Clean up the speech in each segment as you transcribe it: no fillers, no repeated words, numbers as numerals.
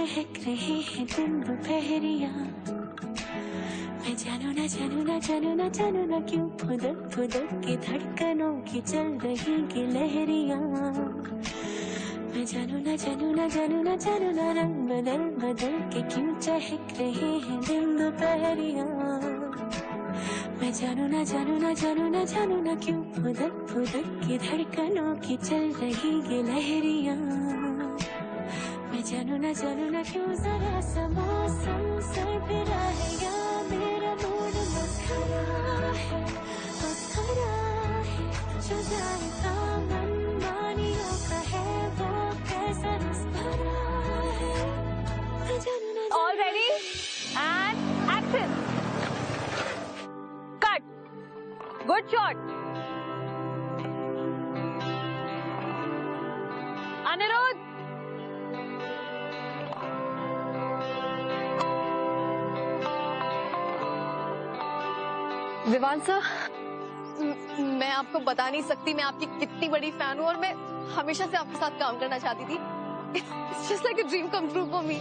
चहक रहे हैं दिन दोपहरिया। मैं जानू ना जानू ना जानू ना जानू ना क्यों फुदक फुदक के धड़कनों की चल रही की लहरिया। मैं जानू ना जानू ना जानू ना जानू ना रंग बदल बदल के क्यों चहक रहे हैं दिन दोपहरिया। मैं जानू ना जानू ना जानू ना जानू ना क्यों फुदक फुदक के धड़कनों की चल रही ये लहरिया। मैं जानू ना क्यों जरा सा मौसम सर्द रहे या मेरा मूड मस्खरा है जो जाएगा मन मानियों का है वो कैसा रस भरा है। मैं जानू ना All ready and action. Cut. Good shot. Anirudh. Vivaan sir, मैं आपको बता नहीं सकती मैं आपकी कितनी बड़ी फैन हूँ और मैं हमेशा से आपके साथ काम करना चाहती थी। It's just like a dream come true for me.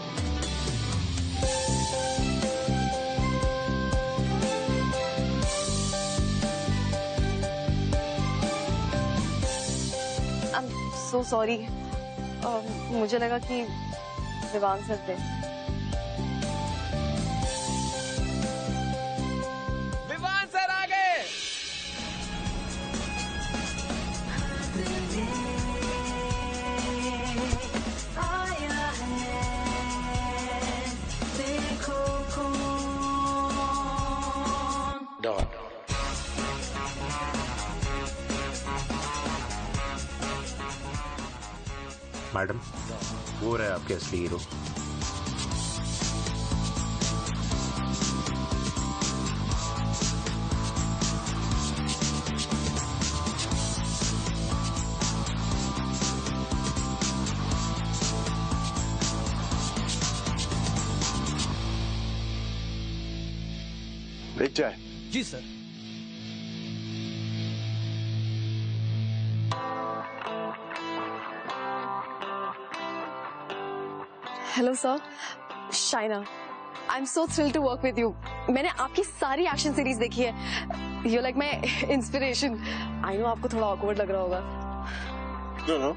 I'm so sorry. मुझे लगा कि विवान सर थे। मैडम, वो रहे आपके असली हीरो। एक चाय। जी sir. Hello sir, Shaina. I am so thrilled to work with you. मैंने आपकी सारी एक्शन सीरीज देखी है। You like my inspiration. I know आपको थोड़ा ऑकवर्ड लग रहा होगा। नो नो,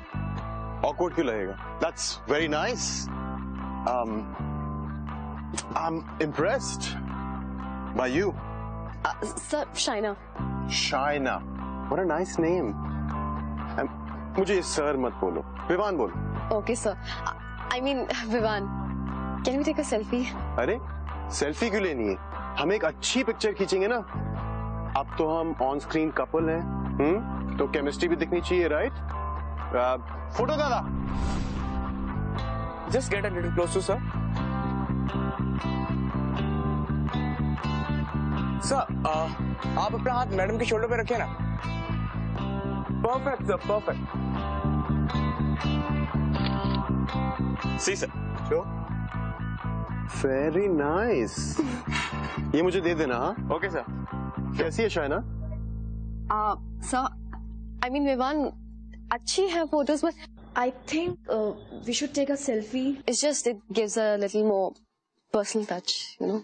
ऑकवर्ड क्यों लगेगा? That's very nice. I am impressed by you. Sir, Shaina. Shaina, what a nice name. मुझे सर मत बोलो, विवान बोलो। Okay sir. I mean, Vivan, can we take a selfie? अरे सेल्फी क्यों लेनी है? हम एक अच्छी पिक्चर खींचेंगे ना। अब तो हम ऑन स्क्रीन कपल हैं, तो केमिस्ट्री भी दिखनी चाहिए, राइट? फोटो दादा, just get a little close to sir. Sir, आप अपना हाथ मैडम के शोल्डर पे रखें ना। Perfect sir, perfect. See sir, show. Very nice. ये मुझे दे देना। Okay sir. कैसी है Shaina? Sir, I mean, Vivan, अच्छी है photos, but I think we should take a selfie. It's just it gives a little more personal touch, you know.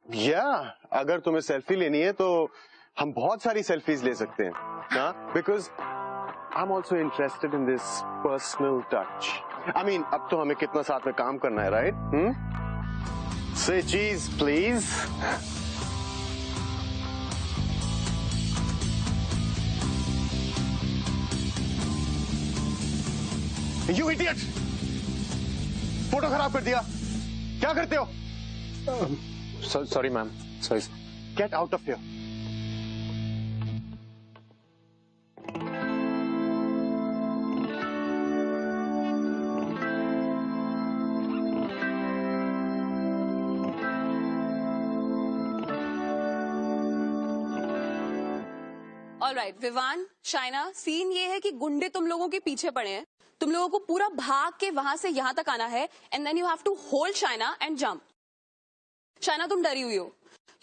Yeah, अगर तुम्हें सेल्फी लेनी है तो हम बहुत सारी सेल्फीज ले सकते हैं, हाँ? Because I'm also interested in this personal touch. I mean, अब तो हमें कितना साथ में काम करना है, right? Say cheese, please. You idiot! फोटो खराब कर दिया। क्या करते हो? Sorry ma'am, sorry. Get out of here. Alright Vivaan, Shaina, scene ये है कि गुंडे तुम लोगों के पीछे पड़े हैं। तुम लोगों को पूरा भाग के वहां से यहां तक आना है and then you have to hold Shaina and jump. Shaina, तुम डरी हुई हो।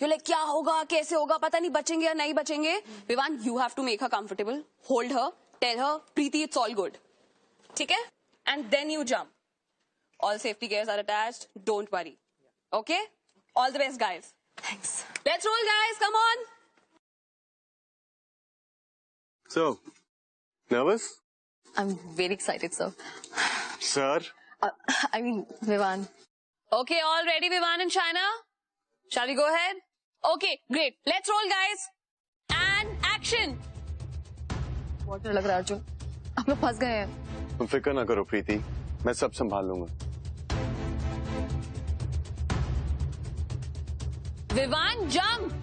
यू लाइक क्या होगा, कैसे होगा, पता नहीं बचेंगे या नहीं बचेंगे। Vivaan, you have to make her comfortable, hold her, tell her pretty it's all good, ठीक है? And then you jump. All safety gears are attached. Don't worry. Okay? All the best, guys. Thanks. Let's roll, guys. Come on. So, nervous? I'm very excited, sir. Sir? I mean, Vivan. Okay, all ready, Vivan and Shaina? Shall we go ahead? Okay, great. Let's roll, guys. And action. बहुत डर लग रहा है अर्जुन, आप लोग फंस गए हैं। तुम फिक्र ना करो प्रीति, मैं सब संभाल लूंगा। Vivan, jump.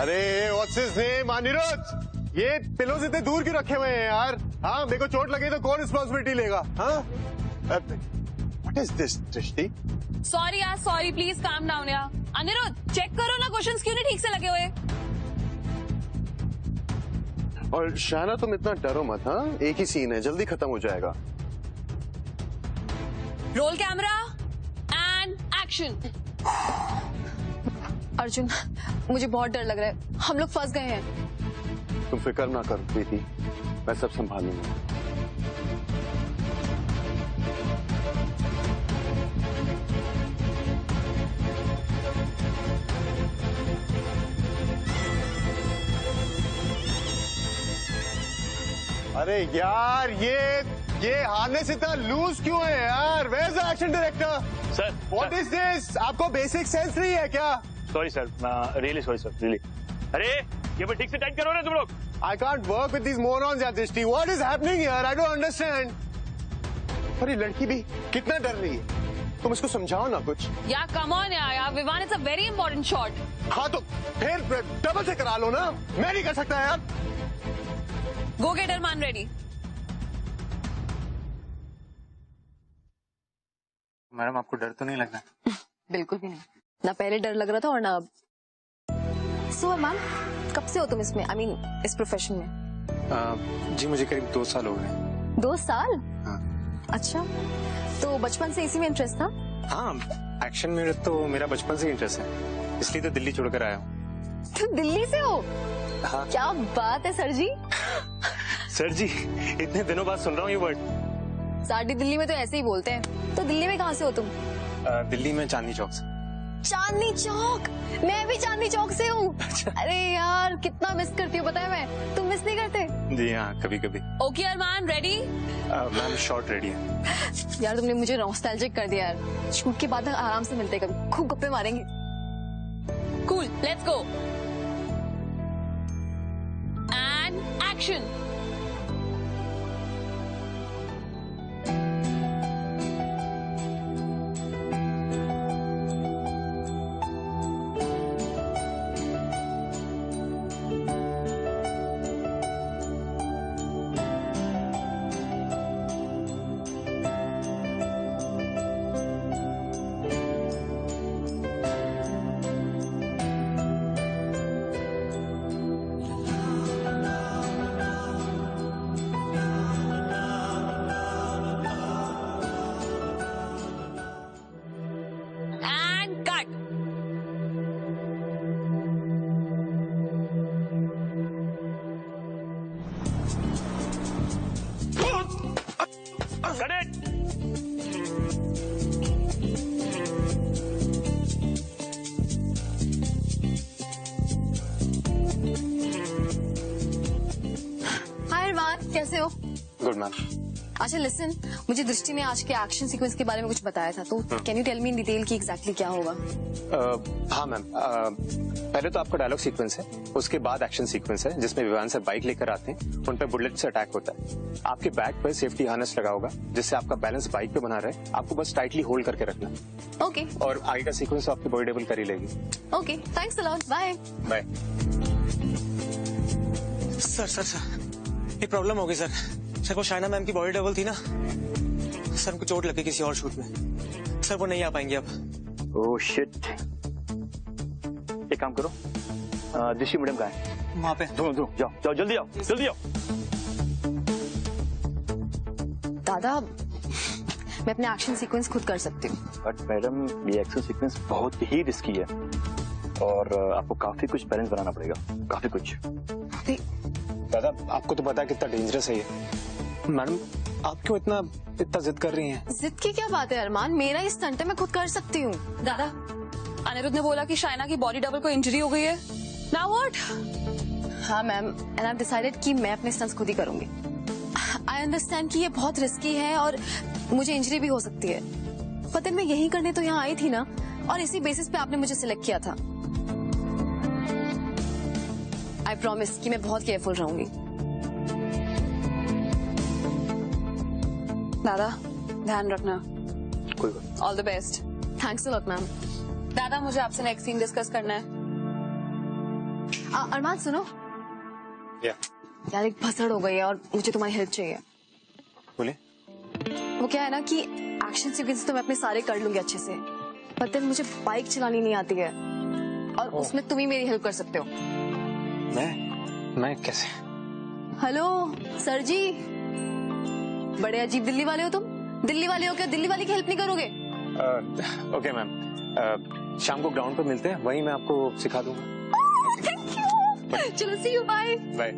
अरे व्हाट्स हिज नेम, अनिरुद्ध, ये पिलोज इतने दूर क्यों रखे हुए हैं यार? हाँ, मेरे को चोट लगी तो कौन रिस्पॉन्सिबिलिटी लेगा? हाँ, व्हाट इज दिस दृष्टि? Sorry यार, sorry. Please calm down यार. अनिरुद्ध, चेक करो ना क्वेश्चंस क्यों नहीं ठीक से लगे हुए? और शाना तुम इतना डरो मत, हाँ? एक ही सीन है, जल्दी खत्म हो जाएगा। Roll camera and action. Arjun, मुझे बहुत डर लग रहा है, हम लोग फंस गए हैं। तुम फिक्र ना करो प्रीति, मैं सब संभाल लूंगा। अरे यार, ये हार्नेस इतना लूज क्यों है यार? Where is the action director? Sir, what is this? आपको बेसिक सेंस नहीं है क्या? Sorry sir, really sorry sir, really. अरे ये पर ठीक से टाइट करो ना तुम लोग। I can't work with these morons यार दृष्टि। What is happening here? I don't understand. अरे लड़की भी कितना डर रही है, तुम इसको समझाओ ना कुछ। यार come on यार, Vivan, it's a very important shot. हाँ तो फिर डबल से करा लो ना, मैं नहीं कर सकता यार। Go get Arman ready. Madam आपको डर तो नहीं लग रहा? बिल्कुल भी नहीं, ना पहले डर लग रहा था और ना अब। सो अरमान, कब से हो तुम इसमें, I mean, इस प्रोफेशन में? जी मुझे करीब 2 साल हो गए। 2 साल? हाँ। अच्छा, तो बचपन से इसी में इंटरेस्ट था? हाँ, एक्शन में तो मेरा बचपन से इंटरेस्ट है, इसलिए तो दिल्ली छोड़कर आया हूँ। तुम दिल्ली से हो? हाँ। क्या बात है सर जी। सर जी, इतने दिनों बाद सुन रहा हूँ ये वर्ड। साड़ी दिल्ली में तो ऐसे ही बोलते हैं। तो दिल्ली में कहाँ से हो तुम? दिल्ली में चांदनी चौक से। चांदनी चौक? मैं भी चांदनी चौक से हूँ। अच्छा। अरे यार, कितना मिस करती हूँ पता है मैं। तुम मिस नहीं करते? जी हाँ, कभी कभी। Okay Arman, ready? Ma'am shot ready है। यार तुमने मुझे नॉस्टैल्जिक कर दिया यार। शूट के बाद आराम से मिलते कभी, खूब गप्पे मारेंगे। Cool, let's go. And action. And cut. Cut it. हाय अरमान, कैसे हो? Good ma'am. अच्छा लिसन, मुझे दृष्टि ने आज के एक्शन सीक्वेंस के बारे में कुछ बताया था, तो can you tell me in detail कि एग्जैक्टली क्या होगा? हाँ मैम, पहले तो आपका डायलॉग सीक्वेंस है, उसके बाद एक्शन सीक्वेंस है जिसमें विवान सर बाइक लेकर आते हैं, उन पर बुलेट से अटैक होता है। आपके बैक पर सेफ्टी हार्नेस लगा होगा जिससे आपका बैलेंस बाइक पे बना रहे, आपको बस टाइटली होल्ड करके रखना। ओके और आगे का सीक्वेंस आपकी बॉडी डबल कर ही लेगी। Okay, thanks a lot, bye. Bye. Sir ये प्रॉब्लम हो गई सर। सर वो शाइना मैम की बॉडी डबल थी ना, सर उनको चोट लगी किसी और शूट में, सर वो नहीं आ पाएंगे अब। Oh shit. एक काम करो, दृष्टि मैडम कहाँ है? वहाँ पे। जाओ जल्दी आओ, जल्दी आओ। दादा, मैं अपने एक्शन सीक्वेंस खुद कर सकती हूँ। बट मैडम ये एक्शन सीक्वेंस बहुत ही रिस्की है और आपको काफी कुछ बैलेंस बनाना पड़ेगा, काफी कुछ। दादा आपको तो पता है कितना डेंजरस है ये। मैडम आप क्यों इतना जिद कर रही हैं? जिद की क्या बात है अरमान, मेरा इस स्टंट है, मैं खुद कर सकती हूँ। दादा, अनिरुद्ध ने बोला कि शाइना की बॉडी डबल को इंजरी हो गई है। Now what? हाँ ma'am, and I have decided कि मैं अपने स्टंट्स खुद ही करूंगी। आई अंडरस्टैंड कि ये बहुत रिस्की है और मुझे इंजरी भी हो सकती है, पर then मैं यही करने तो यहाँ आई थी ना, और इसी बेसिस पे आपने मुझे सिलेक्ट किया था। आई प्रॉमिस कि मैं बहुत केयरफुल रहूंगी। दादा ध्यान रखना। कोई बात all the best. Thanks a lot ma'am. दादा मुझे आपसे नेक्स्ट सीन डिस्कस करना है। अरमान सुनो यार, एक भसड़ हो गई है और मुझे तुम्हारी हेल्प चाहिए। बोले। वो क्या है ना कि एक्शन सीक्वेंस तो मैं अपने सारे कर लूंगी अच्छे से, पर then मुझे बाइक चलानी नहीं आती है, और उसमें तुम ही मेरी हेल्प कर सकते हो। मैं कैसे? हेलो सर जी, बड़े अजीब दिल्ली वाले हो तुम। दिल्ली वाले हो क्या, दिल्ली वाले की हेल्प नहीं करोगे? ओके मैम, शाम को ग्राउंड पर मिलते हैं, वहीं मैं आपको सिखा दूंगा। Thank you. चलो सी यू, बाय बाय।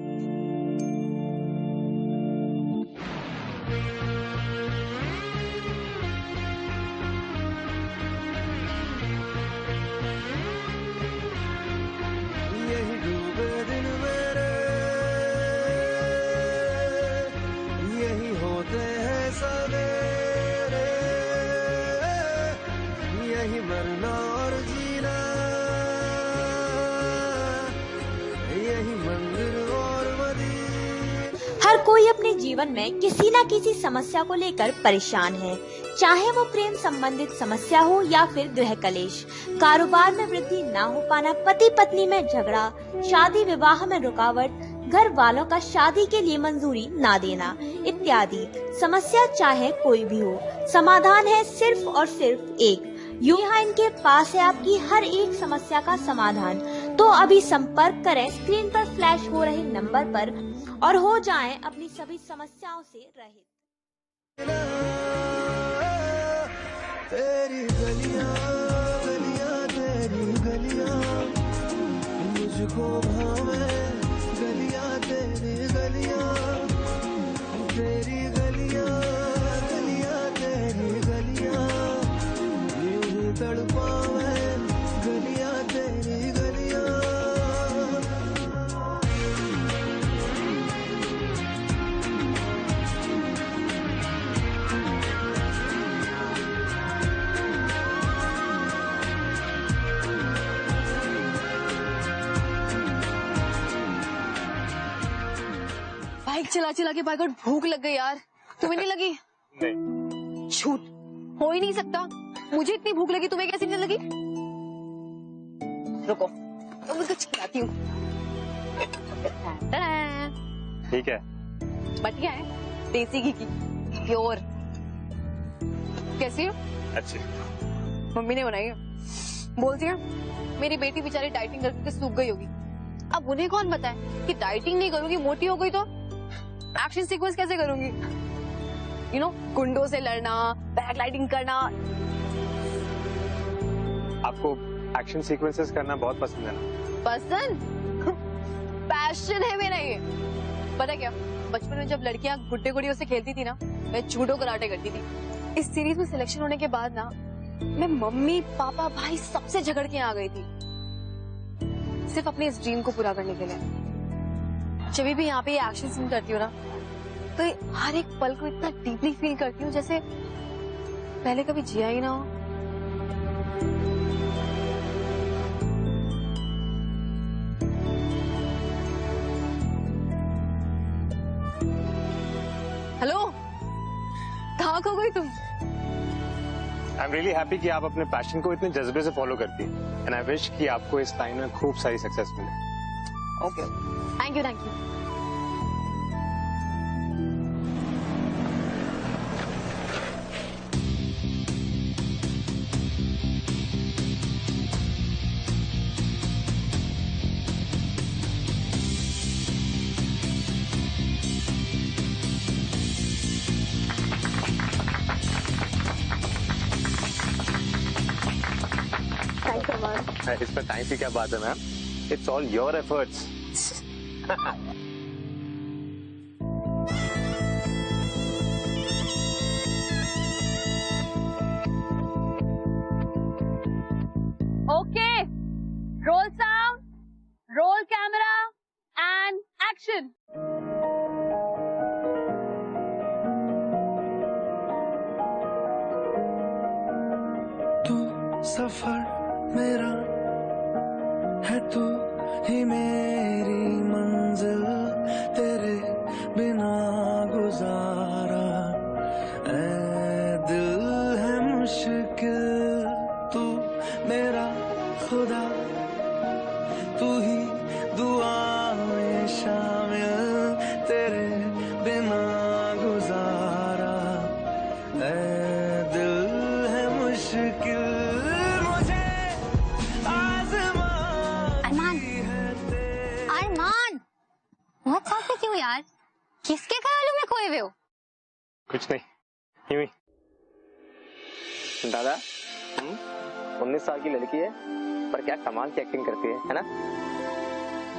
यही डूबे दिन मेरे, यही होते हैं सवेरे, यही मरना और जीना, यही मंदिर और मदीना। हर कोई अपने जीवन में किसी न किसी समस्या को लेकर परेशान है, चाहे वो प्रेम संबंधित समस्या हो या फिर गृह कलेश, कारोबार में वृद्धि ना हो पाना, पति पत्नी में झगड़ा, शादी विवाह में रुकावट, घर वालों का शादी के लिए मंजूरी ना देना इत्यादि। समस्या चाहे कोई भी हो, समाधान है सिर्फ और सिर्फ एक। यहाँ इनके पास है आपकी हर एक समस्या का समाधान। तो अभी संपर्क करें स्क्रीन पर फ्लैश हो रहे नंबर पर और हो जाएं अपनी सभी समस्याओं से रहित। तेरी गलियां गलियां तेरी गलियां मुझको भावे, गलियां तेरी गलियां, तेरी गलियां गलियां तेरी गलियां यूं ही तड़पावे, गलियां तेरी गलियां। बाइक चला चला के बाइक, और भूख लग गई यार। तुम्हें नहीं लगी? नहीं। झूठ, हो ही नहीं सकता। मुझे इतनी भूख लगी, तुम्हें कैसे नहीं लगी? रुको, तो मुझे खिलाती हूँ। ठीक है। बढ़िया है, देसी घी की, प्योर। कैसी हो? अच्छी। मम्मी ने बनाई है। बोलती है मेरी बेटी बेचारी डाइटिंग करके सूख गई होगी। अब उन्हें कौन बताए कि डाइटिंग नहीं करूंगी, मोटी हो गई तो एक्शन सीक्वेंस कैसे करूंगी? यू नो, गुंडों से लड़ना, बैकलाइटिंग करना। आपको एक्शन सीक्वेंसेस करना बहुत पसंद है ना? पसंद? पैशन है मेरा ये। पता क्या, बचपन में जब लड़कियां गुड्डे गुड़ियों से खेलती थी ना, मैं जूडो कराटे करती थी। इस सीरीज में सिलेक्शन होने के बाद ना, मैं मम्मी पापा भाई सबसे झगड़ के आ गई थी, सिर्फ अपने इस ड्रीम को पूरा करने के लिए। जब भी यहाँ पे ये एक्शन सीन करती हूँ ना, तो हर एक पल को इतना डीपली फील करती हूँ जैसे पहले कभी जिया ही ना हो। हेलो, कहाँ खो गई तुम? आई एम रियली हैप्पी कि आप अपने पैशन को इतने जज्बे से फॉलो करती हैं, एंड आई विश कि आपको इस लाइन में खूब सारी सक्सेस मिले। Okay, thank you, thank you. इसमें थैंक्स की क्या बात है ma'am, it's all your efforts. Roll camera and action. तू सफर मेरा है, तू ही मेरी मंजिल, तेरे बिना गुजारा ऐ दिल है मुश्किल। तू मेरा खुदा, तू ही दुआ में शामिल, तेरे बिना गुजारा ऐ दिल है मुश्किल। मुझे आज़माती है अरमान, बहुत साथ में क्यों यार? किसके ख्यालों में खोए हुए हो? कुछ नहीं, यूं ही। दादा 19 साल की लड़की है, पर क्या कमाल की एक्टिंग करती है ना?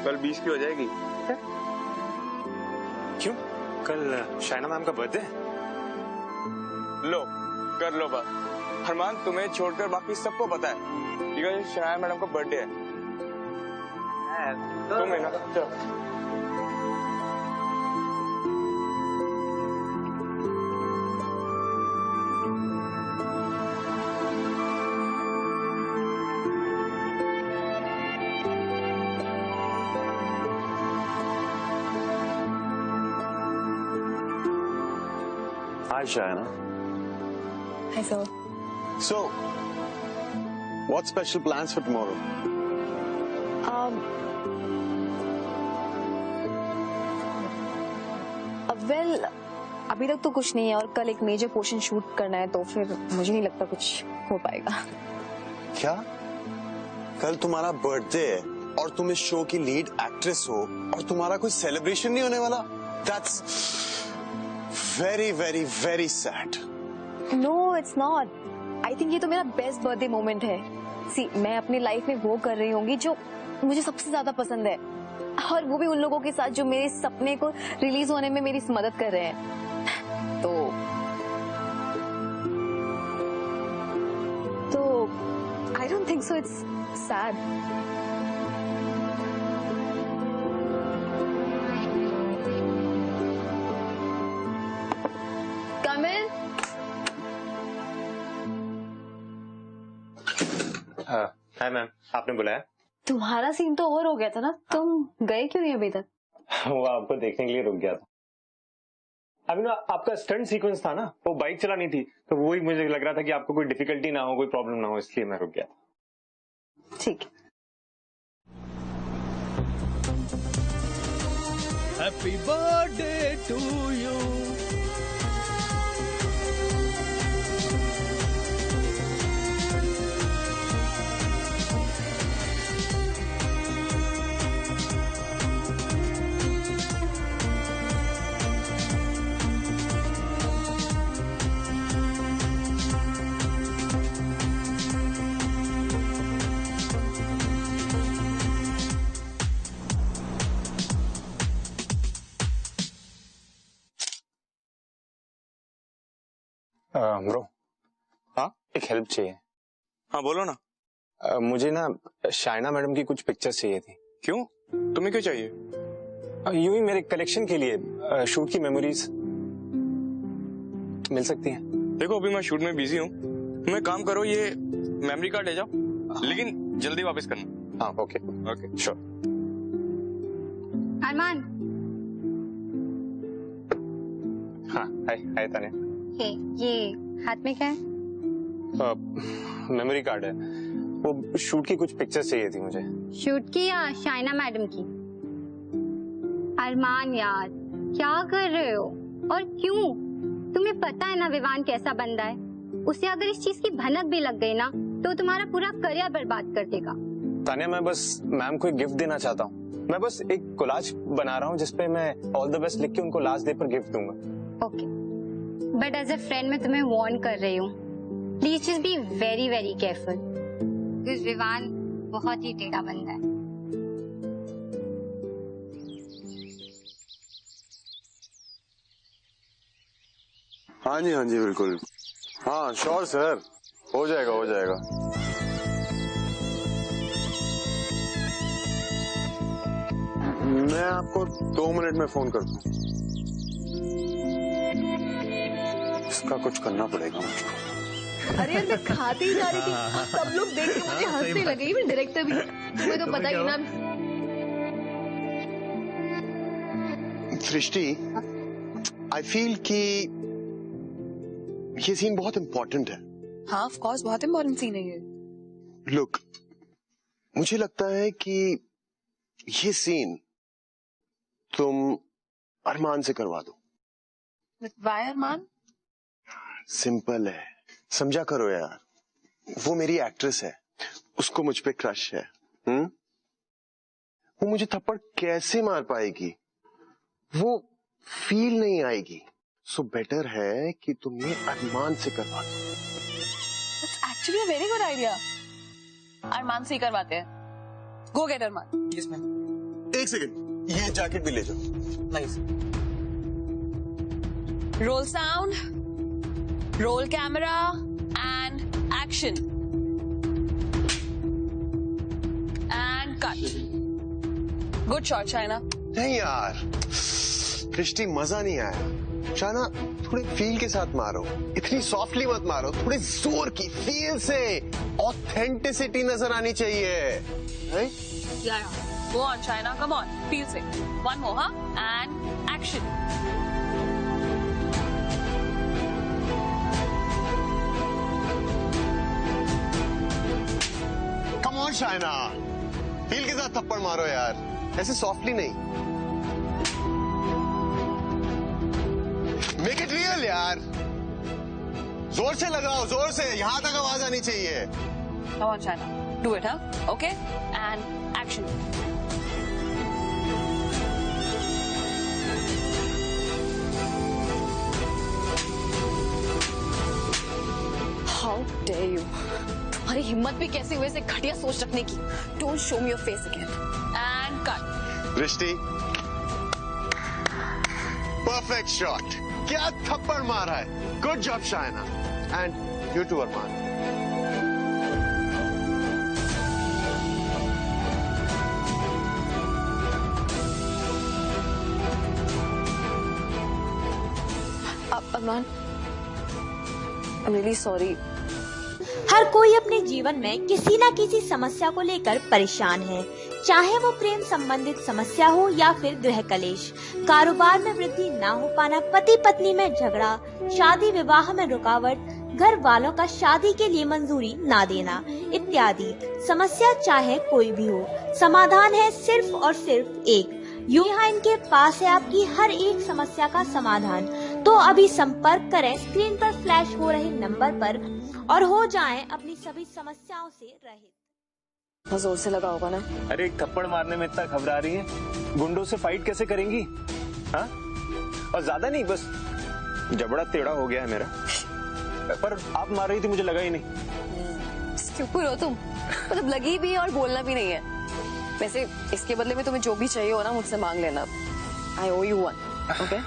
कल 20 की हो जाएगी। क्यों? कल शाइना मैम का बर्थडे है। लो कर लो बात। अरमान, तुम्हें छोड़कर बाकी सबको पता है कि शाइना मैडम का बर्थडे है। तुम है ना? चलो। Hi, Shaina. Hi, sir. So, what special plans for tomorrow? Well, अभी तक तो कुछ नहीं है और कल एक मेजर पोर्शन शूट करना है, तो फिर मुझे नहीं लगता कुछ हो पाएगा। क्या? कल तुम्हारा बर्थडे है और तुम इस शो की लीड एक्ट्रेस हो और तुम्हारा कोई सेलिब्रेशन नहीं होने वाला? That's very, very, very sad. No, it's not. I think ये तो मेरा बेस्ट बर्थडे मोमेंट है। See, मैं अपनी लाइफ में वो कर रही होंगी जो मुझे सबसे ज्यादा पसंद है, और वो भी उन लोगों के साथ जो मेरे सपने को रिलीज होने में मेरी मदद कर रहे हैं। तो I don't think so. It's sad. Come in. Hi ma'am, आपने बुलाया? तुम्हारा सीन तो ओवर हो गया था ना, तुम गए क्यों नहीं अभी तक? वो आपको देखने के लिए रुक गया था। अभी ना आपका स्टंट सीक्वेंस था ना, वो बाइक चलानी थी, तो वही मुझे लग रहा था कि आपको कोई डिफिकल्टी ना हो, कोई प्रॉब्लम ना हो, इसलिए मैं रुक गया था। ठीक। Happy birthday to you. Bro, हाँ एक हेल्प चाहिए। हाँ बोलो ना। मुझे ना शाइना मैडम की कुछ पिक्चर्स चाहिए थी। क्यों? तुम्हें क्यों चाहिए? यूं ही मेरे कलेक्शन के लिए, शूट की मेमोरीज मिल सकती हैं। देखो अभी मैं शूट में बिजी हूँ, तुम एक काम करो, ये मेमोरी कार्ड ले जाओ, लेकिन जल्दी वापस करना। हाँ ओके ओके श्योर। अरमान, हाँ हाय हाय तान्या। ये हाथ में क्या है? मेमोरी कार्ड है, वो शूट की कुछ पिक्चर्स चाहिए थी मुझे। शूट की या शाइना मैडम की? अरमान यार, क्या कर रहे हो और क्यों? तुम्हें पता है ना विवान कैसा बंदा है, उसे अगर इस चीज की भनक भी लग गई ना तो तुम्हारा पूरा करियर बर्बाद कर देगा। तान्या, मैं बस मैम को एक गिफ्ट देना चाहता हूँ। मैं बस एक कोलाज बना रहा हूँ जिसपे मैं ऑल द बेस्ट लिख के उनको लास्ट डे पर गिफ्ट दूंगा। Okay, but as a friend मैं तुम्हें वार्न कर रही हूँ, please just be very very careful, because Vivaan बहुत ही टेढ़ा बंदा है। हाँ जी बिल्कुल। हाँ श्योर सर, हो जाएगा हो जाएगा। मैं आपको 2 मिनट में फोन कर दूं। इसका कुछ करना पड़ेगा मुझको। अरे यार मैं खाती ही जा रही थी, सब लोग देख के मुझे हंसने लगे, इवन डायरेक्टर भी। तुम्हें तो पता ही ना। सृष्टि, आई फील कि ये सीन बहुत इंपॉर्टेंट है। हाँ ऑफ कोर्स बहुत इंपॉर्टेंट सीन है ये। लुक, मुझे लगता है कि ये सीन तुम अरमान से करवा दो। वाई अरमान? सिंपल है, समझा करो यार। वो मेरी एक्ट्रेस है, उसको मुझ पे क्रश है। वो मुझे थप्पड़ कैसे मार पाएगी, वो फील नहीं आएगी। सो बेटर है कि तुम ये अरमान से करवा दो। That's actually a very good idea. अरमान से ही करवाते हैं। Go get अरमान। Yes ma'am. एक सेकंड, ये जैकेट भी ले जाओ। Nice. Roll sound, roll camera and action. And cut. Good shot, Shaina. नहीं यार, सृष्टि मजा नहीं आया। शाना, थोड़े फील के साथ मारो, इतनी सॉफ्टली मत मारो, थोड़े जोर की फील से। ऑथेंटिसिटी नजर आनी चाहिए। Yeah. Go on, Shaina. Come on. Feel से. One more, huh? And action. Come on, Shaina, feel के साथ थप्पड़ मारो यार, ऐसे सॉफ्टली नहीं। मेक इट रियल यार, जोर से लगाओ, जोर से, यहां तक आवाज आनी चाहिए। Come on, Shaina. Do it, huh? Okay? And action. How dare you? तुम्हारी हिम्मत भी कैसे हुई ऐसे घटिया सोच रखने की? Don't show me your face again. And cut. Drishti, perfect shot, क्या थप्पड़ मारा है। Good job Shaina, and you too Arman. Arman, I'm really sorry. हर कोई अपने जीवन में किसी न किसी समस्या को लेकर परेशान है, चाहे वो प्रेम संबंधित समस्या हो या फिर गृह कलेश, कारोबार में वृद्धि ना हो पाना, पति पत्नी में झगड़ा, शादी विवाह में रुकावट, घर वालों का शादी के लिए मंजूरी ना देना इत्यादि। समस्या चाहे कोई भी हो, समाधान है सिर्फ और सिर्फ एक। यहाँ इनके पास है आपकी हर एक समस्या का समाधान। तो अभी संपर्क करें स्क्रीन पर फ्लैश हो रहे नंबर पर और हो जाएं अपनी सभी समस्याओं से रहित। जोर से लगा होगा ना। अरे एक थप्पड़ मारने में इतना घबरा रही है, गुंडों से फाइट कैसे करेंगी? हाँ, और ज्यादा नहीं, बस जबड़ा टेढ़ा हो गया है मेरा। पर आप मार रही थी, मुझे लगा ही नहीं। चुप हो तुम, मतलब लगी भी और बोलना भी नहीं है। वैसे इसके बदले में तुम्हें जो भी चाहिए हो ना, मुझसे मांग लेना। I owe you one. Okay?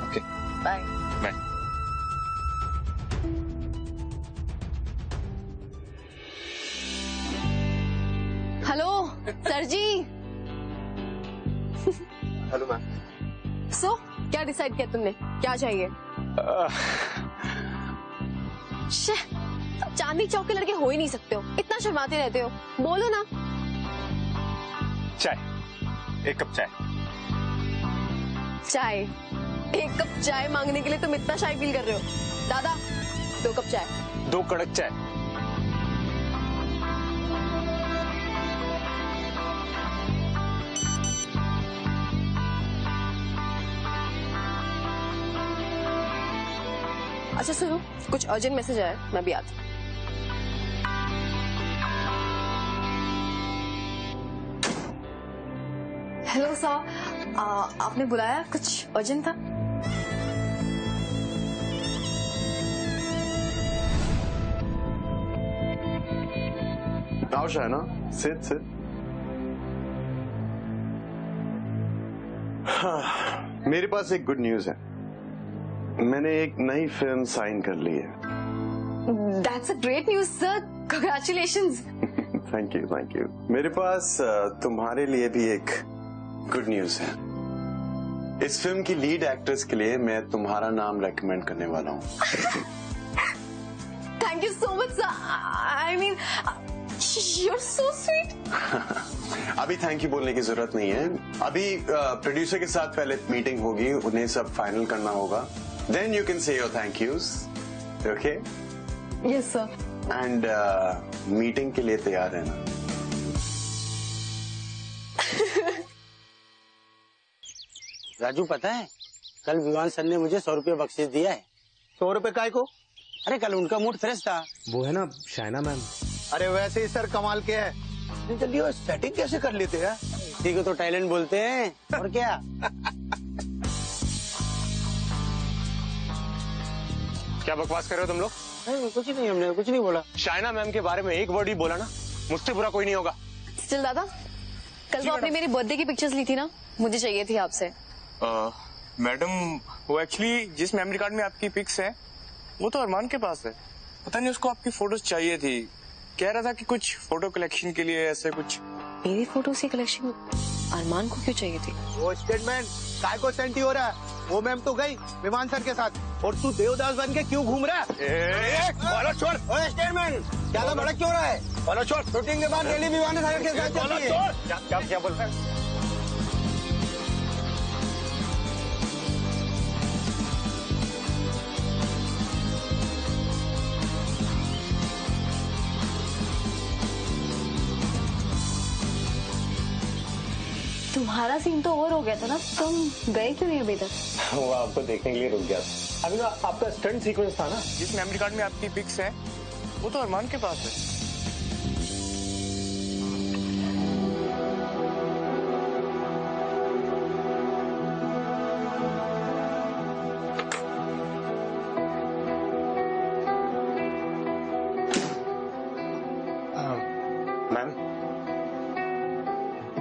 Okay. Bye. Bye. Hello sir जी। Hello ma'am. सो क्या डिसाइड किया तुमने, क्या चाहिए? चांदनी चौक के लड़के हो ही नहीं सकते हो, इतना शर्माते रहते हो, बोलो ना। चाय, एक कप चाय। चाय, एक कप चाय मांगने के लिए तुम इतना शाय फील कर रहे हो? दादा 2 कप चाय। 2 कड़क चाय। अच्छा सुनो, कुछ अर्जेंट मैसेज आया, मैं भी आती हूँ। हेलो सर, आपने बुलाया, कुछ अर्जेंट था? आओ शाइना, सिट सिट। हाँ, मेरे पास एक गुड न्यूज है। मैंने एक नई फिल्म साइन कर ली है। That's a great news, sir. Congratulations. Thank you, thank you. मेरे पास तुम्हारे लिए भी एक गुड न्यूज है। इस फिल्म की लीड एक्ट्रेस के लिए मैं तुम्हारा नाम रेकमेंड करने वाला हूँ। Thank you so much sir. I mean you are so sweet. अभी थैंक यू बोलने की जरूरत नहीं है। अभी प्रोड्यूसर के साथ पहले मीटिंग होगी, उन्हें सब फाइनल करना होगा। Then you can say your thank yous. Okay? Yes sir. And meeting के लिए तैयार रहना। राजू, पता है कल विवान सर ने मुझे 100 रुपये बख्शीश दिया है। 100 रुपए काय को? अरे कल उनका मूड फ्रेश था। वो है ना शाइना मैम। अरे वैसे ही सर कमाल के है। जल्दी वो सेटिंग कैसे कर लेते हैं? इसी को तो टैलेंट बोलते हैं, और क्या। क्या बकवास कर रहे हो तुम लोग? कुछ नहीं, हमने कुछ नहीं बोला। शाइना मैम के बारे में एक वर्ड ही बोला ना, मुझसे बुरा कोई नहीं होगा। स्टिल दादा, कल तो आपने मेरी बर्थडे की पिक्चर्स ली थी ना, मुझे चाहिए थी आपसे। मैडम, वो एक्चुअली जिस मेमोरी कार्ड में आपकी पिक्स है वो तो अरमान के पास है। पता नहीं उसको आपकी फोटोज चाहिए थी। कह रहा था कि कुछ फोटो कलेक्शन के लिए ऐसे कुछ। मेरी फोटोज की कलेक्शन अरमान को क्यों चाहिए थी? वो स्टेटमेंट काय को सेंटी हो रहा है? वो मैम तो गई विमान सर के साथ, और तू देवदास बन के क्यों घूम रहा है? छोड़ स्टेटमेंट, ज्यादा भड़क क्यों रहा है? बोलो छोड़। शूटिंग के बाद रैली विवान सर के साथ चलती है। क्या बोल रहा है? तुम्हारा सीन तो ओवर हो गया था ना, तुम गए क्यों नहीं अभी तक? वो आपको देखने के लिए रुक गया था। अभी ना आपका स्टंट सीक्वेंस था ना, जिस मेमोरी कार्ड में आपकी पिक्स है वो तो अरमान के पास है।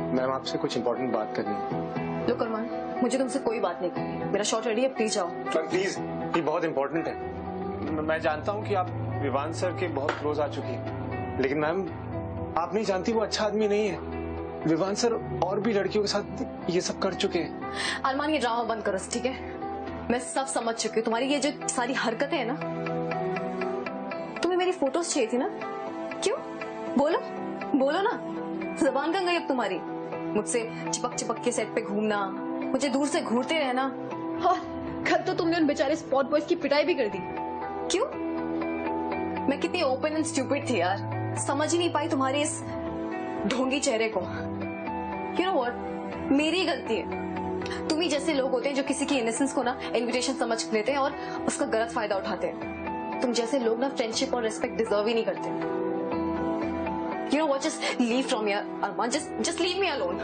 मैम आपसे कुछ इम्पोर्टेंट बात करनी है। लो अरमान, मुझे तुमसे कोई बात नहीं करनी। मेरा शॉट रेडी है, प्लीज जाओ। मैम प्लीज, ये बहुत इम्पोर्टेंट है। मैं जानता हूँ कि आप विवान सर के बहुत क्लोज आ चुकी हैं, लेकिन मैम आप नहीं जानती वो अच्छा आदमी नहीं है। विवान सर और भी लड़कियों के साथ ये सब कर चुके हैं। अरमान, ये ड्रामा बंद करो, ठीक है? मैं सब समझ चुकी हूँ। तुम्हारी ये जो सारी हरकतें है ना, तुम्हें मेरी फोटोज चाहिए थी ना? क्यों? बोलो बोलो ना, जबान कहाँ गई अब तुम्हारी? मुझसे चिपक चिपक के सेट पे घूमना, मुझे दूर से घूरते रहना, और कल तो तुमने उन बेचारे स्पॉट बॉयज की पिटाई भी कर दी। क्यों? मैं कितनी ओपन एंड स्टूपिड थी यार, समझ ही नहीं पाई तुम्हारे इस ढोंगी चेहरे को। यू नो व्हाट, मेरी गलती है। तुम ही जैसे लोग होते हैं जो किसी की इनोसेंस को ना इन्विटेशन समझ लेते हैं और उसका गलत फायदा उठाते हैं। तुम जैसे लोग ना फ्रेंडशिप और रिस्पेक्ट डिजर्व ही नहीं करते। You know what? Just leave from here, Arman. Just leave me alone.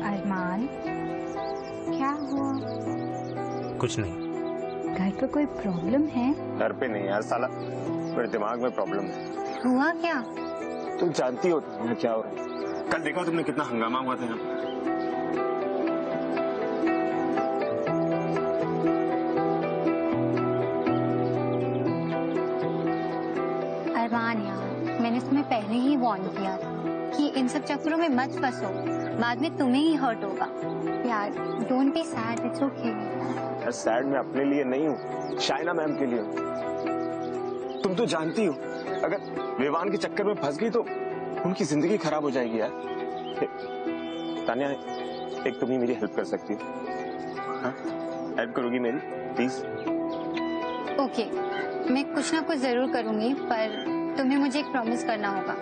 अरमान, क्या हुआ? कुछ नहीं। घर पे कोई प्रॉब्लम है? घर पे नहीं यार, साला मेरे दिमाग में प्रॉब्लम है। हुआ क्या? तुम जानती हो ना क्या हो रहा है। कल देखा तुमने कितना हंगामा हुआ था यहाँ पे। अरमान यार, मैंने तुम्हें पहले ही वार्न किया था कि इन सब चक्करों में मत फंसो, बाद में तुम्हें ही हर्ट होगा। यार don't be sad, it's okay. यार सैड मैं अपने लिए नहीं हूँ, शाइना मैम के लिए हूँ। तुम तो जानती हो अगर विवान के चक्कर में फंस गई तो उनकी जिंदगी खराब हो जाएगी यार। तान्या, एक तुम ही मेरी हेल्प कर सकती हो। हाँ, हेल्प करोगी मेरी प्लीज? ओके, मैं कुछ ना कुछ जरूर करूंगी, पर तुम्हें मुझे एक प्रॉमिस करना होगा।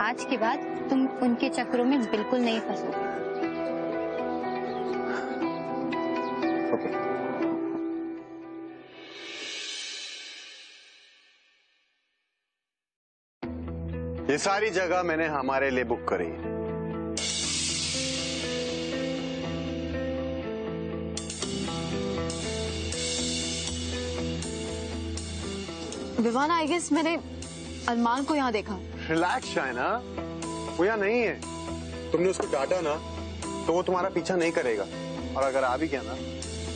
आज के बाद तुम उनके चक्करों में बिल्कुल नहीं फंसोगे। ये सारी जगह मैंने हमारे लिए बुक करी। विवान, आई गेस मैंने अरमान को यहाँ देखा। रिलैक्स शाइना, वो यहाँ नहीं है। तुमने उसको डांटा ना तो वो तुम्हारा पीछा नहीं करेगा, और अगर आ भी गया ना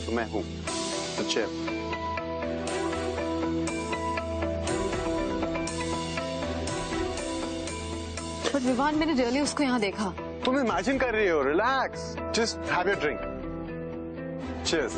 तो मैं हूं। अच्छा बट विवान, मैंने रियली उसको यहाँ देखा। तुम इमेजिन कर रही हो। Relax, just have your drink. Cheers.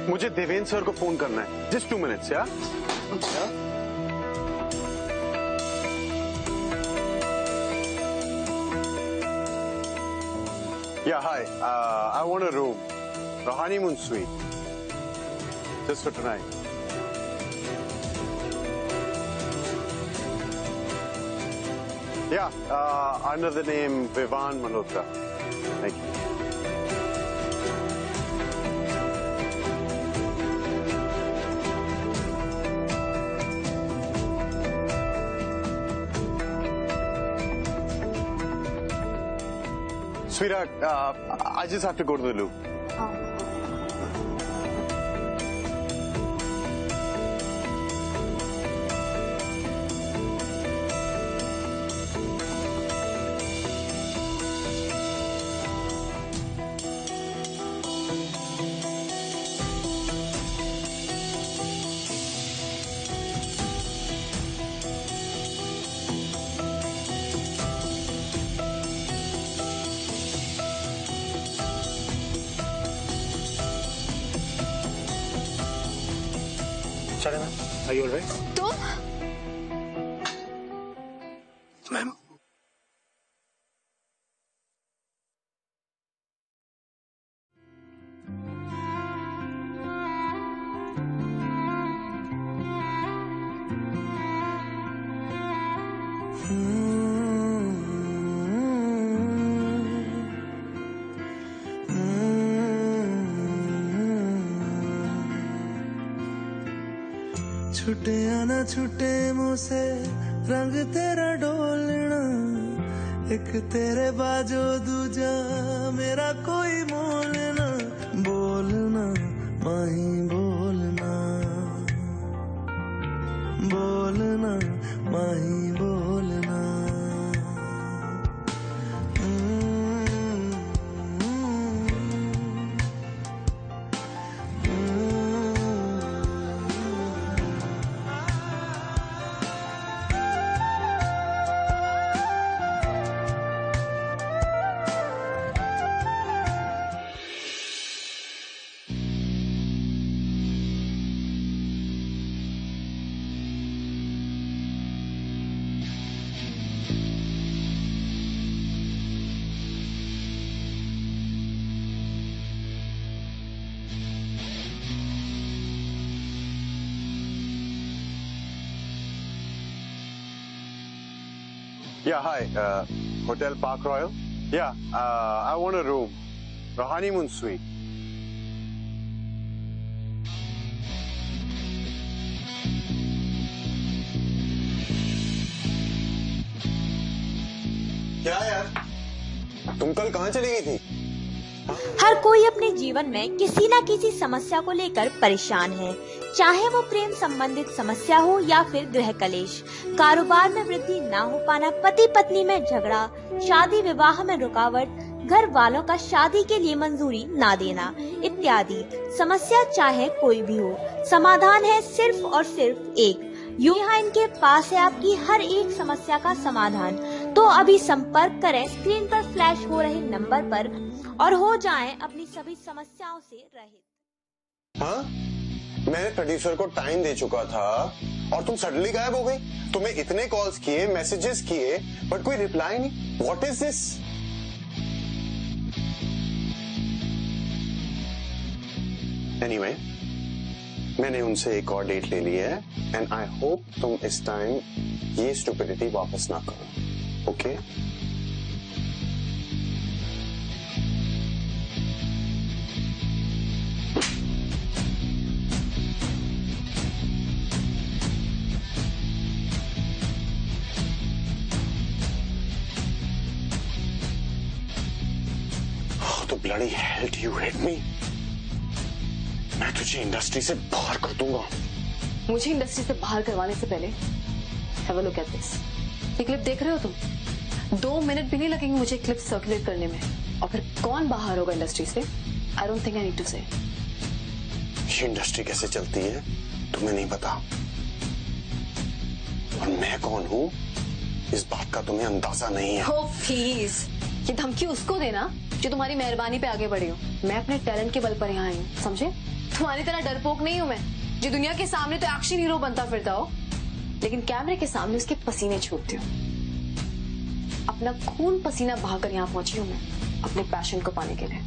मुझे देवेंद्र सर को फोन करना है। जस्ट 2 minutes, या? Yeah, hi. I want a room, a honeymoon suite, just for tonight. Yeah, under the name Vivan Malhotra. Thank you. Sweetheart, I just have to go to the loo. Sharana, are you alright? तुम? Ma'am, छुटे या ना छुटे मुझसे रंग तेरा डोलना, एक तेरे बाजो दूजा मेरा कोई मोल ना। बोलना माही बोलना, बोलना माही बोलना। Yeah, hi. Hotel Park Royal. Yeah, I want a room, a honeymoon suite. क्या यार, तुम कल कहाँ चली गई थी? हर कोई अपने जीवन में किसी न किसी समस्या को लेकर परेशान है, चाहे वो प्रेम संबंधित समस्या हो या फिर गृह कलेश, कारोबार में वृद्धि ना हो पाना, पति पत्नी में झगड़ा, शादी विवाह में रुकावट, घर वालों का शादी के लिए मंजूरी ना देना इत्यादि। समस्या चाहे कोई भी हो, समाधान है सिर्फ और सिर्फ एक। यहाँ इनके पास है आपकी हर एक समस्या का समाधान। तो अभी संपर्क करें स्क्रीन पर फ्लैश हो रहे नंबर पर और हो जाएं अपनी सभी समस्याओं से रहित। हाँ, मैंने प्रोड्यूसर को टाइम दे चुका था और तुम सडनली गायब हो गई। तुम्हें इतने कॉल्स किए, मैसेजेस किए, बट कोई रिप्लाई नहीं। What is this? एनीवे, मैंने उनसे एक और डेट ले ली है एंड आई होप तुम इस टाइम ये स्टुपिडिटी वापस ना करो। ओके? तो bloody hell do you hate me? मैं तुझे इंडस्ट्री से बाहर कर दूंगा। मुझे इंडस्ट्री से बाहर करवाने से पहले have a look at this. ये क्लिप देख रहे हो तुम? 2 मिनट भी नहीं लगेंगे मुझे क्लिप सर्कुलेट करने में। और फिर कौन बाहर होगा इंडस्ट्री से? I don't think I need to say. ये इंडस्ट्री कैसे चलती है तुम्हें नहीं पता, और मैं कौन हूँ इस बात का तुम्हें अंदाजा नहीं है। ओ प्लीज, ये धमकी उसको देना जो तुम्हारी मेहरबानी पे आगे बढ़ी हो। मैं अपने टैलेंट के बल पर यहाँ आई हूँ, समझे? तुम्हारी तरह डरपोक नहीं हूँ मैं, जो दुनिया के सामने तो एक्शन हीरो बनता फिरता हो, लेकिन कैमरे के सामने उसके पसीने छूटते हो। अपना खून पसीना बहाकर यहाँ पहुंची हूँ मैं, अपने पैशन को पाने के लिए।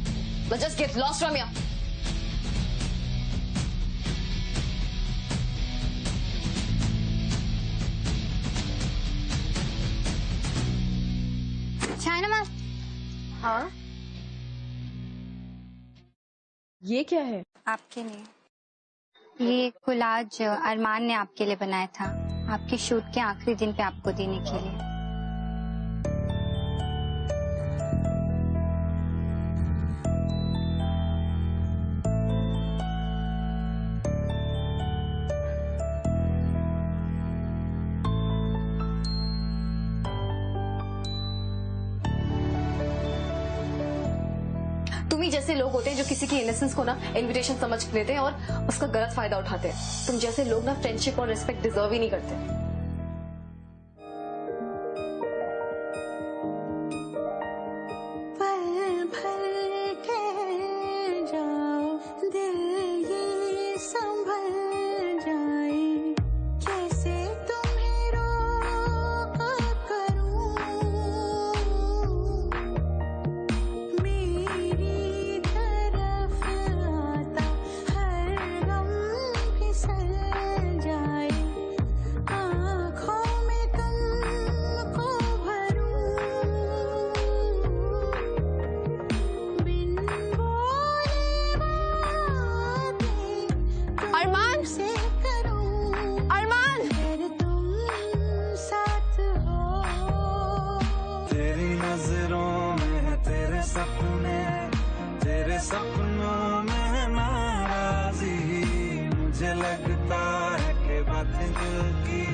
Let's just get lost from here. China ma'am. हाँ, ये क्या है? आपके लिए ये कोलाज अरमान ने आपके लिए बनाया था, आपके शूट के आखिरी दिन पे आपको देने के लिए। तुम ही जैसे लोग होते हैं जो किसी की इनोसेंस को ना इनविटेशन समझ लेते हैं और उसका गलत फायदा उठाते हैं। तुम जैसे लोग ना फ्रेंडशिप और रिस्पेक्ट डिजर्व ही नहीं करते। सपनों में नाराजी, मुझे लगता है कि बातें दिल की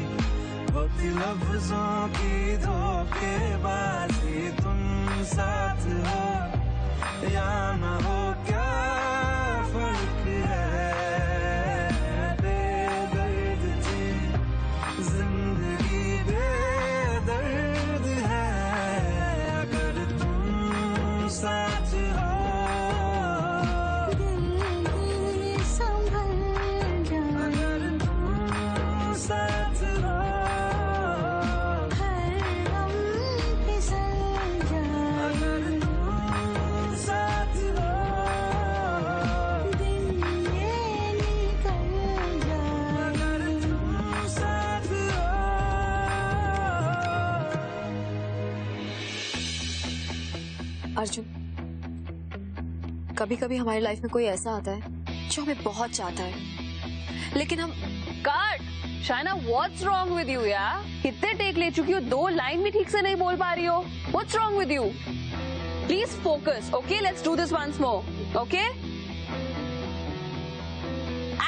होती लफ्जों की धोखेबाजी। तुम साथ हो या न हो क्या फर्क है, बेदर्द थी जिंदगी बेदर्द है, अगर तुम साथ हो। अर्जुन, कभी कभी हमारी लाइफ में कोई ऐसा आता है जो हमें बहुत चाहता है, लेकिन हम cut. Shaina, what's wrong with you यार? कितने टेक ले चुकी हो, 2 लाइन भी ठीक से नहीं बोल पा रही हो। What's wrong with you? Please focus, okay? Let's do this once more, okay?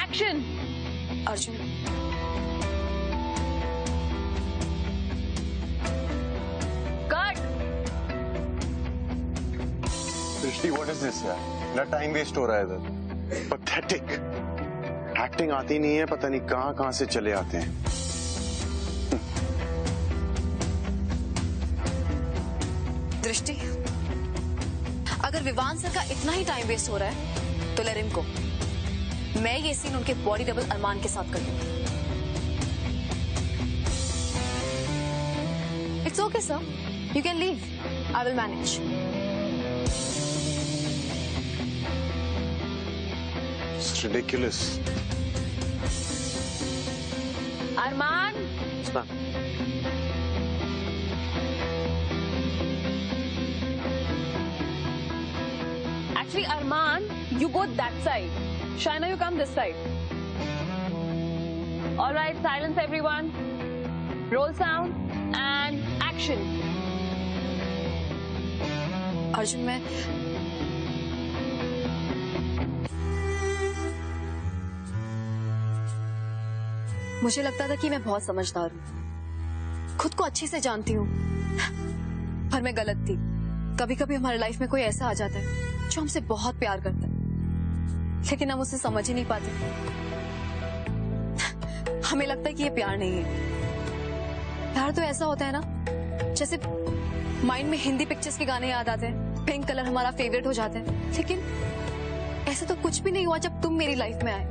Action. Arjun, cut. Drishti, what is this यार? मेरा टाइम वेस्ट हो रहा है इधर। पैथेटिक। एक्टिंग आती नहीं है, पता नहीं कहां कहां से चले आते हैं। दृष्टि, अगर विवान सर का इतना ही टाइम वेस्ट हो रहा है तो लेट हिम गो। मैं ये सीन उनके बॉडी डबल अरमान के साथ कर दूंगी। It's okay sir, you can leave, I will manage. It's ridiculous. Arman, actually Arman, you go that side. Shaina, you come this side. All right, silence everyone. Roll sound and action. Arjun, मुझे लगता था कि मैं बहुत समझदार हूँ, खुद को अच्छे से जानती हूँ, पर मैं गलत थी। कभी कभी हमारे लाइफ में कोई ऐसा आ जाता है जो हमसे बहुत प्यार करता है, लेकिन हम उसे समझ ही नहीं पाते। हमें लगता है कि ये प्यार नहीं है। प्यार तो ऐसा होता है ना, जैसे माइंड में हिंदी पिक्चर्स के गाने याद आते हैं, पिंक कलर हमारा फेवरेट हो जाता है। लेकिन ऐसा तो कुछ भी नहीं हुआ जब तुम मेरी लाइफ में आए।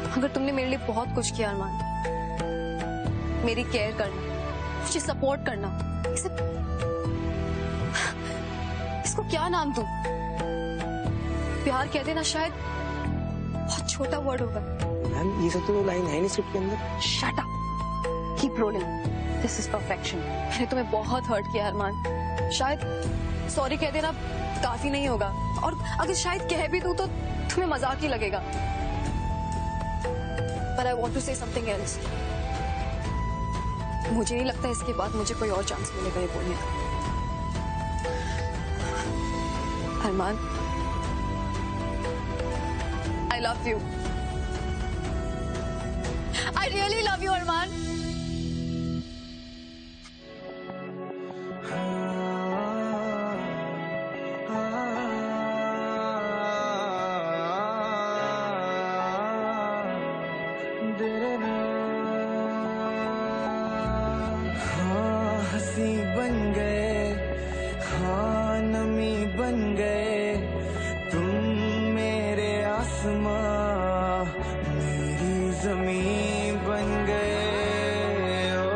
अगर तुमने मेरे लिए बहुत कुछ किया अरमान, मेरी केयर करना, मुझे सपोर्ट करना, इसको क्या नाम दूं? प्यार कहते ना शायद बहुत छोटा वर्ड होगा। मैम ये सब तो लाइन है नहीं स्क्रिप्ट के अंदर। Shut up, keep rolling, this is perfection. मैंने तुम्हें बहुत हर्ट किया अरमान, शायद सॉरी कह देना काफी नहीं होगा, और अगर शायद कह भी दूं तो तुम्हें मजाक ही लगेगा। But I want to say something else. मुझे नहीं लगता इसके बाद मुझे कोई और चांस मिलेगा ये बोलने का। अरमान, I love you. I really love you, अरमान। हंसी बन गए, हाँ नमी बन गए, तुम मेरे आसमां मेरी जमीन बन गए। ओ,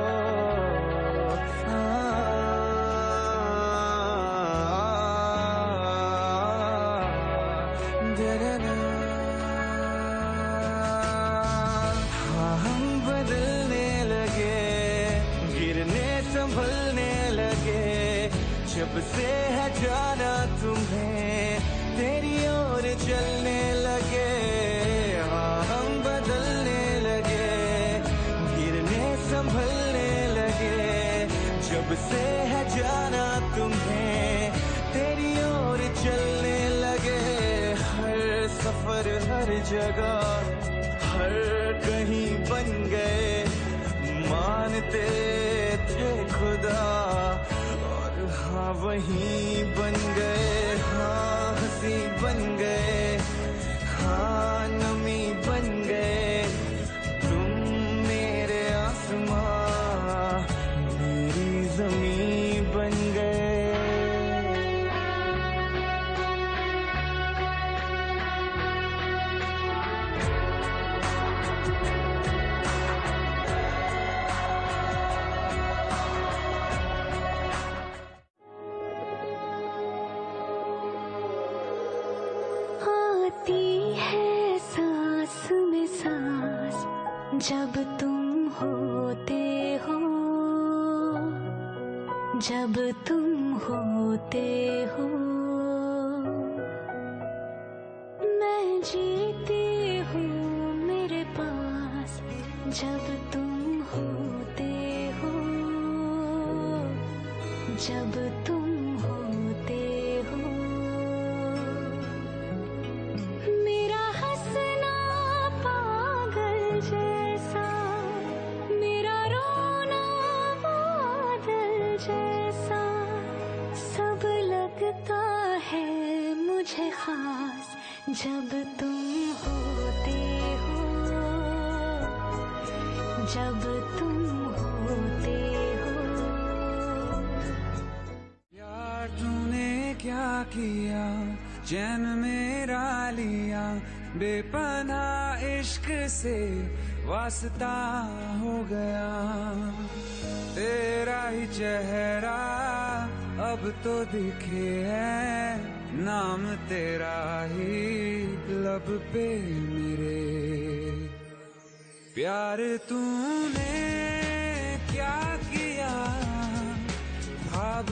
हाँ हम बदलने लगे, गिरने संभलने लगे, जब से है जाना तुम्हें तेरी ओर चलने लगे। हाँ हम बदलने लगे, गिरने संभलने लगे, जब से है जाना तुम्हें तेरी ओर चलने लगे। हर सफर हर जगह हर कहीं बन गए, मानते थे खुदा और हाँ वहीं बन गए। हाँ हंसी बन गए, हाँ नमी बन गए, तुम मेरे आसमां मेरी जमीन बन गए। आती है सांस में सांस जब तुम होते हो, जब तुम होते हो। मैं जीती हूँ मेरे पास जब तुम होते हो, जब तुम होते हो। मेरा हंसना पागल जैसा, मेरा रोना बादल जैसा, सब लगता है मुझे खास जब तुम होते हो, जब तुम होते हो। यार तूने क्या किया, चैन मेरा लिया, बेपनाह इश्क से वास्ता हो गया। तेरा ही चेहरा अब तो दिखे है, नाम तेरा ही लब पे मेरे। प्यार तूने क्या किया, ख्वाब